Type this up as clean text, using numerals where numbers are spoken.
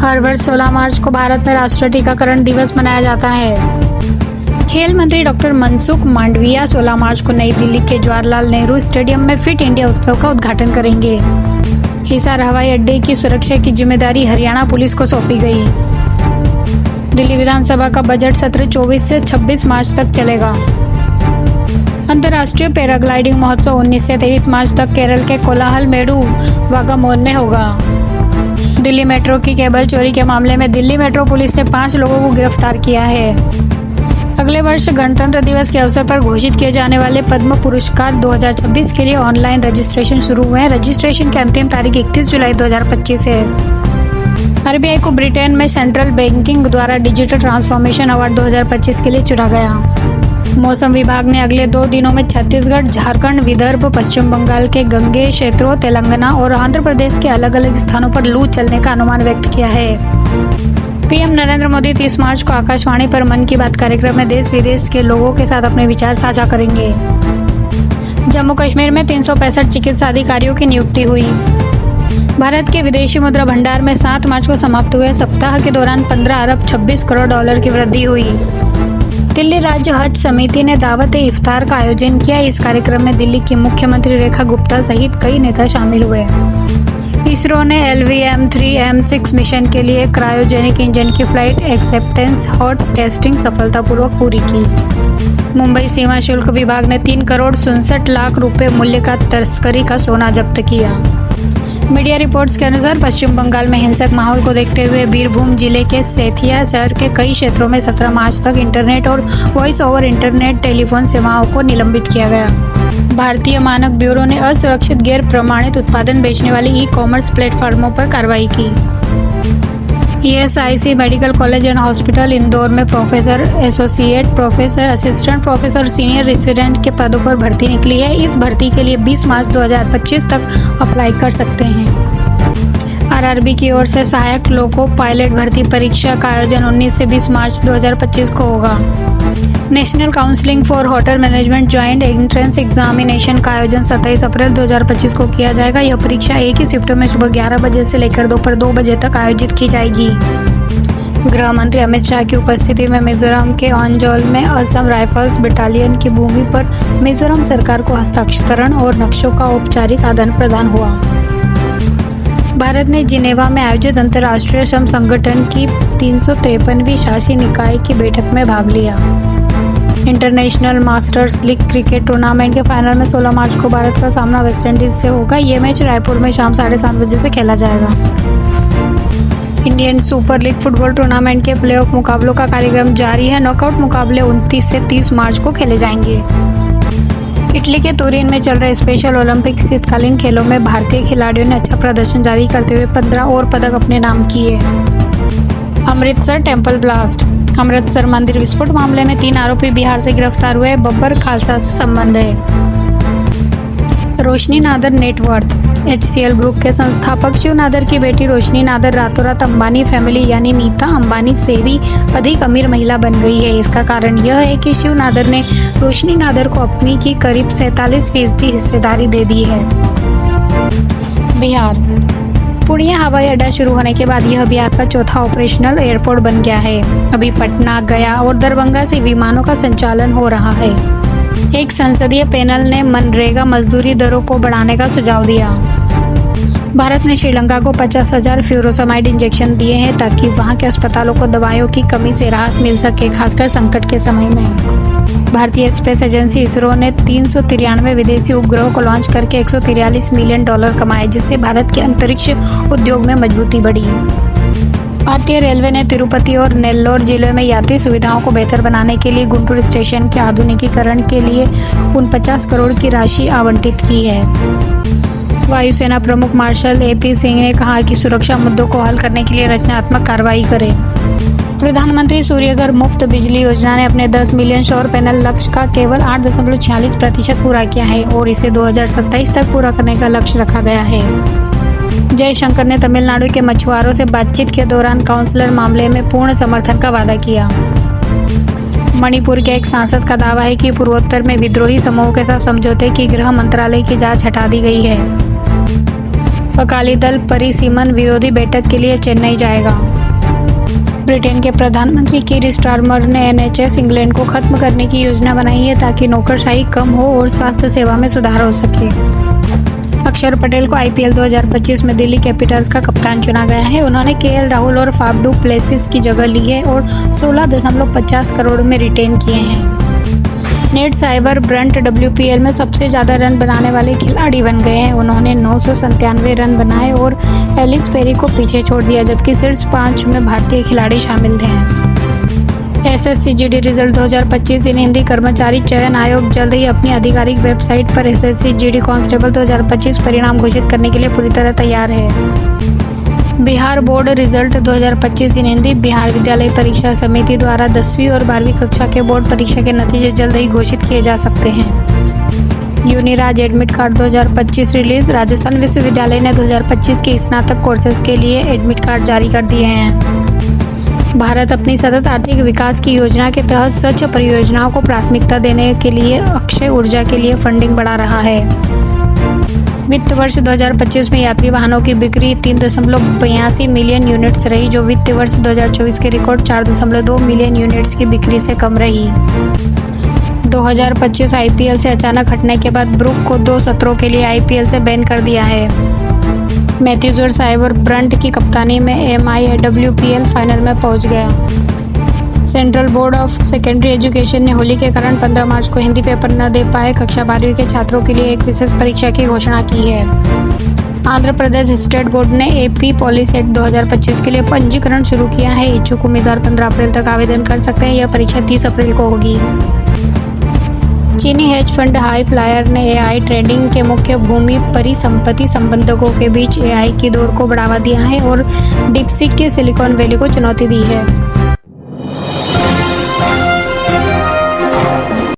हर वर्ष 16 मार्च को भारत में राष्ट्रीय टीकाकरण दिवस मनाया जाता है। खेल मंत्री डॉक्टर मनसुख मांडविया 16 मार्च को नई दिल्ली के जवाहरलाल नेहरू स्टेडियम में फिट इंडिया उत्सव का उद्घाटन करेंगे। हिसार हवाई अड्डे की सुरक्षा की जिम्मेदारी हरियाणा पुलिस को सौंपी गई। दिल्ली विधानसभा का बजट सत्र 24 से 26 मार्च तक चलेगा। अंतर्राष्ट्रीय पैराग्लाइडिंग महोत्सव 19 से 23 मार्च तक केरल के कोलाहल-मेडु वागामोन में होगा। दिल्ली मेट्रो की केबल चोरी के मामले में दिल्ली मेट्रो पुलिस ने 5 लोगों को गिरफ्तार किया है। अगले वर्ष गणतंत्र दिवस के अवसर पर घोषित किए जाने वाले पद्म पुरस्कार 2026 के लिए ऑनलाइन रजिस्ट्रेशन शुरू हुए हैं। रजिस्ट्रेशन की अंतिम तारीख 31 जुलाई 2025 है। आरबीआई को ब्रिटेन में सेंट्रल बैंकिंग द्वारा डिजिटल ट्रांसफॉर्मेशन अवार्ड 2025 के लिए चुना गया। मौसम विभाग ने अगले 2 दिनों में छत्तीसगढ़, झारखंड, विदर्भ, पश्चिम बंगाल के गंगे क्षेत्रों, तेलंगाना और आंध्र प्रदेश के अलग अलग स्थानों पर लू चलने का अनुमान व्यक्त किया है। पीएम नरेंद्र मोदी 30 मार्च को आकाशवाणी पर मन की बात कार्यक्रम में देश विदेश के लोगों के साथ अपने विचार साझा करेंगे। जम्मू कश्मीर में 365 चिकित्सा अधिकारियों की नियुक्ति हुई। भारत के विदेशी मुद्रा भंडार में 7 मार्च को समाप्त हुए सप्ताह के दौरान 15 अरब 26 करोड़ डॉलर की वृद्धि हुई। दिल्ली राज्य हज समिति ने दावत ए इफ्तार का आयोजन किया। इस कार्यक्रम में दिल्ली की मुख्यमंत्री रेखा गुप्ता सहित कई नेता शामिल हुए। इसरो ने LVM-3M6 मिशन के लिए क्रायोजेनिक इंजन की फ्लाइट एक्सेप्टेंस हॉट टेस्टिंग सफलतापूर्वक पूरी की। मुंबई सीमा शुल्क विभाग ने 3 करोड़ 67 लाख रुपए मूल्य का तस्करी का सोना जब्त किया। मीडिया रिपोर्ट्स के अनुसार पश्चिम बंगाल में हिंसक माहौल को देखते हुए बीरभूम जिले के सेथिया शहर के कई क्षेत्रों में 17 मार्च तक इंटरनेट और वॉइस ओवर इंटरनेट टेलीफोन सेवाओं को निलंबित किया गया। भारतीय मानक ब्यूरो ने असुरक्षित गैर प्रमाणित उत्पादन बेचने वाली ई-कॉमर्स प्लेटफॉर्मों पर कार्रवाई की। ESIC medical college and hospital Indore में professor, associate professor, assistant professor और सीनियर रेसिडेंट के पदों पर भर्ती निकली है। इस भर्ती के लिए 20 मार्च 2025 तक अप्लाई कर सकते हैं। RRB की ओर से सहायक लोको पायलट भर्ती परीक्षा का आयोजन 19 से 20 मार्च 2025 को होगा। National counselling for hotel management joint entrance examination का आयोजन 27 अप्रैल 2025 को किया जाएगा। यह परीक्षा एक ही शिफ्ट में सुबह 11 बजे से लेकर दोपहर 2 बजे तक आयोजित की जाएगी। गृह मंत्री अमित शाह की उपस्थिति में मिजोरम के औंजौल में असम राइफल्स बटालियन की भूमि पर मिजोरम सरकार को हस्ताक्षरण और नक्शों का औपचारिक आदान प्रदान हुआ। भारत ने जिनेवा में आयोजित अंतर्राष्ट्रीय श्रम संगठन की 353वीं शासी निकाय की बैठक में भाग लिया। International masters league cricket tournament के फाइनल में 16 मार्च को भारत का सामना वेस्टइंडीज से होगा। ये मैच रायपुर में शाम 7:30 बजे से खेला जाएगा। Indian super league football tournament के प्लेऑफ मुकाबलों का कार्यक्रम जारी है। नॉकआउट मुकाबले 29 से 30 मार्च को खेले जाएंगे। इटली के तुरीन में चल रहे स्पेशल ओलंपिक शीतकालीन खेलों में भारतीय खिलाड़ियों ने अच्छा प्रदर्शन जारी करते हुए 15 और पदक अपने नाम किए। Amritsar temple blast. अमृतसर मंदिर विस्फोट मामले में 3 आरोपी बिहार से गिरफ्तार हुए। बब्बर खालसा से संबंध है। रोशनी नादर नेटवर्थ। HCL ग्रुप के संस्थापक शिव नादर की बेटी रोशनी नादर रातों रात अंबानी फैमिली यानी नीता अंबानी से भी अधिक अमीर महिला बन गई है। इसका कारण यह है कि शिव नादर ने रोशनी नादर को अपनी की करीब 47% हिस्सेदारी दे दी है। बिहार। पूर्णिया हवाई अड्डा शुरू होने के बाद यह बिहार का चौथा ऑपरेशनल एयरपोर्ट बन गया है। अभी पटना, गया और दरभंगा से विमानों का संचालन हो रहा है। एक संसदीय पैनल ने मनरेगा मजदूरी दरों को बढ़ाने का सुझाव दिया। भारत ने श्रीलंका को 50,000 फ्यूरोसमाइड इंजेक्शन दिए हैं ताकि वहां के अस्पतालों को दवाइयों की कमी से राहत मिल सके, खासकर संकट के समय में। भारतीय स्पेस एजेंसी इसरो ने 393 विदेशी उपग्रहों को लॉन्च करके $143 मिलियन कमाए, जिससे भारत के अंतरिक्ष उद्योग में मजबूती बढ़ी। भारतीय रेलवे ने तिरुपति और नेल्लोर जिले में यात्री सुविधाओं को बेहतर बनाने के लिए गुंटूर स्टेशन के आधुनिकीकरण के लिए 49 करोड़ की राशि आवंटित की है। वायुसेना प्रमुख मार्शल AP सिंह ने कहा कि सुरक्षा मुद्दों को हल करने के लिए रचनात्मक कार्रवाई करें। प्रधानमंत्री सूर्यघर मुफ्त बिजली योजना ने अपने 10 मिलियन सौर पैनल लक्ष्य का केवल 8.46% पूरा किया है और इसे 2027 तक पूरा करने का लक्ष्य रखा गया है। जयशंकर ने तमिलनाडु के मछुआरों से बातचीत के दौरान काउंसलर मामले में पूर्ण समर्थन का वादा किया। मणिपुर के एक सांसद का दावा है कि पूर्वोत्तर में विद्रोही समूहों के साथ समझौते की गृह मंत्रालय की जांच हटा दी गई है। अकाली दल परिसीमन विरोधी बैठक के लिए चेन्नई जाएगा। ब्रिटेन के प्रधानमंत्री कीर स्टारमर ने एनएचएस इंग्लैंड को खत्म करने की योजना बनाई है ताकि नौकरशाही कम हो और स्वास्थ्य सेवा में सुधार हो सके। अक्षर पटेल को आईपीएल 2025 में दिल्ली कैपिटल्स का कप्तान चुना गया है। उन्होंने केएल राहुल और फाफ डू प्लेसिस की जगह ली है और 16.50 करोड़ में रिटेन किए हैं। नेट साइबर ब्रंट WPL में सबसे ज़्यादा रन बनाने वाले खिलाड़ी बन गए हैं। उन्होंने 997 रन बनाए और एलिस पेरी को पीछे छोड़ दिया, जबकि शीर्ष 5 में भारतीय खिलाड़ी शामिल थे। SSC-GD रिजल्ट 2025 इन हिंदी। कर्मचारी चयन आयोग जल्द ही अपनी आधिकारिक वेबसाइट पर SSC-GD कांस्टेबल 2025 परिणाम घोषित करने के लिए पूरी तरह तैयार है। बिहार बोर्ड रिजल्ट 2025 इन हिंदी। बिहार विद्यालय परीक्षा समिति द्वारा 10वीं और 12वीं कक्षा के बोर्ड परीक्षा के नतीजे जल्द ही घोषित किए जा सकते हैं। Uniraj admit card 2025 release. Rajasthan विश्वविद्यालय ने 2025 के स्नातक कोर्सेज के लिए एडमिट कार्ड जारी कर दिए हैं। भारत अपनी सतत आर्थिक विकास की योजना के तहत स्वच्छ परियोजनाओं को प्राथमिकता देने के लिए अक्षय ऊर्जा के लिए फंडिंग बढ़ा रहा है। वित्त वर्ष 2025 में यात्री वाहनों की बिक्री 3.82 मिलियन यूनिट्स रही, जो वित्त वर्ष 2024 के रिकॉर्ड 4.2 मिलियन यूनिट्स की बिक्री से कम रही। 2025 आईपीएल से अचानक हटने के बाद ब्रुक को 2 सत्रों के लिए आईपीएल से बैन कर दिया है। मैथ्यूज और साइबर ब्रंट की कप्तानी में MIWPL फाइनल में पहुंच गया। Central board of secondary education ने होली के कारण 15 मार्च को हिंदी पेपर न दे पाए कक्षा 12वीं के छात्रों के लिए एक विशेष परीक्षा की घोषणा की है। आंध्र प्रदेश स्टेट बोर्ड ने AP पॉलीसेट 2025 के लिए पंजीकरण शुरू किया है। इच्छुक उम्मीदवार 15 अप्रैल तक आवेदन कर सकते हैं। यह परीक्षा 30 अप्रैल को होगी। चीनी हेज फंड हाई फ्लायर ने AI ट्रेडिंग के मुख्य भूमि परिसंपत्ति संबंधकों के बीच AI की दौड़ को बढ़ावा दिया है और डीपसीक के सिलिकॉन वैली को चुनौती दी है।